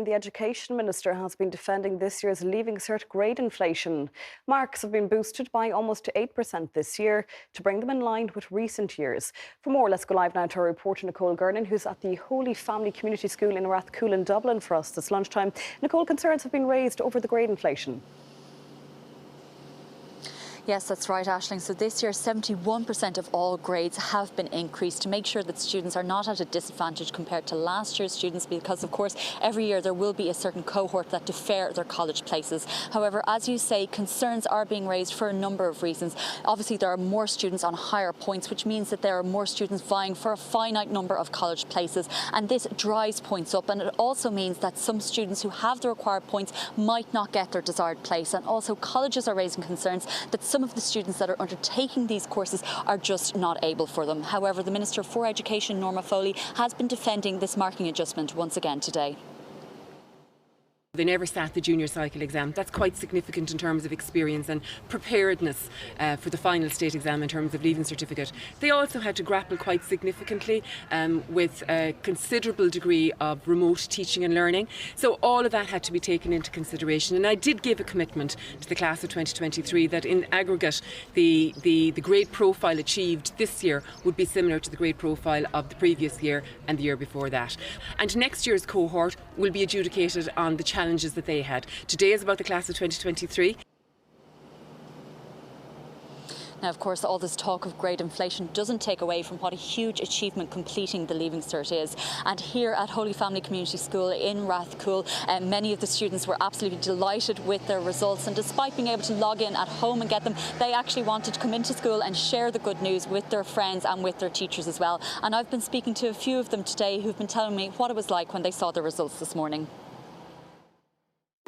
the Education Minister has been defending this year's Leaving Cert grade inflation. Marks have been boosted by almost 8% this year to bring them in line with recent years. For more, let's go live now to our reporter Nicole Gernon, who's at the Holy Family Community School in Rathcoole in Dublin for us this lunchtime. Nicole, concerns have been raised over the grade inflation. Yes, that's right, Aisling. So this year, 71% of all grades have been increased to make sure that students are not at a disadvantage compared to last year's students, because, of course, every year there will be a certain cohort that defer their college places. However, as you say, concerns are being raised for a number of reasons. Obviously, there are more students on higher points, which means that there are more students vying for a finite number of college places, and this drives points up. And it also means that some students who have the required points might not get their desired place. And also, colleges are raising concerns that some of the students that are undertaking these courses are just not able for them. However, the Minister for Education, Norma Foley, has been defending this marking adjustment once again today. They never sat the junior cycle exam. That's quite significant in terms of experience and preparedness for the final state exam in terms of leaving certificate. They also had to grapple quite significantly with a considerable degree of remote teaching and learning. So all of that had to be taken into consideration. And I did give a commitment to the class of 2023 that in aggregate the grade profile achieved this year would be similar to the grade profile of the previous year and the year before that. And next year's cohort will be adjudicated on the challenges that they had. Today is about the class of 2023. Now, of course, all this talk of grade inflation doesn't take away from what a huge achievement completing the Leaving Cert is. And here at Holy Family Community School in Rathcoole, many of the students were absolutely delighted with their results. And despite being able to log in at home and get them, they actually wanted to come into school and share the good news with their friends and with their teachers as well. And I've been speaking to a few of them today who've been telling me what it was like when they saw the results this morning.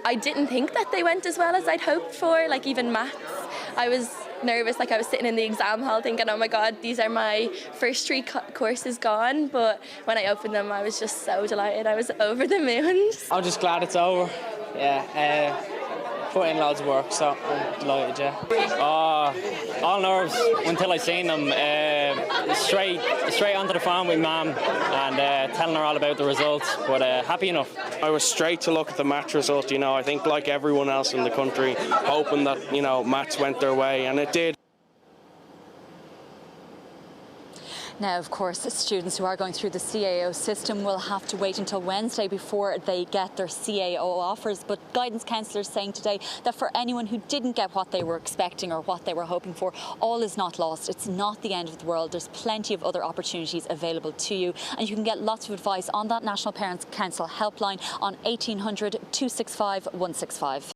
I didn't think that they went as well as I'd hoped for, like even maths. I was nervous, like I was sitting in the exam hall thinking, oh my God, these are my first three courses gone. But when I opened them, I was just so delighted. I was over the moon. I'm just glad it's over. Yeah, put in loads of work, so I'm delighted, yeah. All nerves until I seen them. Straight onto the phone with Mum and telling her all about the results, but happy enough. I was straight to look at the maths result, I think like everyone else in the country, hoping that, maths went their way, and it did. Now, of course, students who are going through the CAO system will have to wait until Wednesday before they get their CAO offers. But guidance counsellors saying today that for anyone who didn't get what they were expecting or what they were hoping for, all is not lost. It's not the end of the world. There's plenty of other opportunities available to you. And you can get lots of advice on that National Parents Council helpline on 1800 265 165.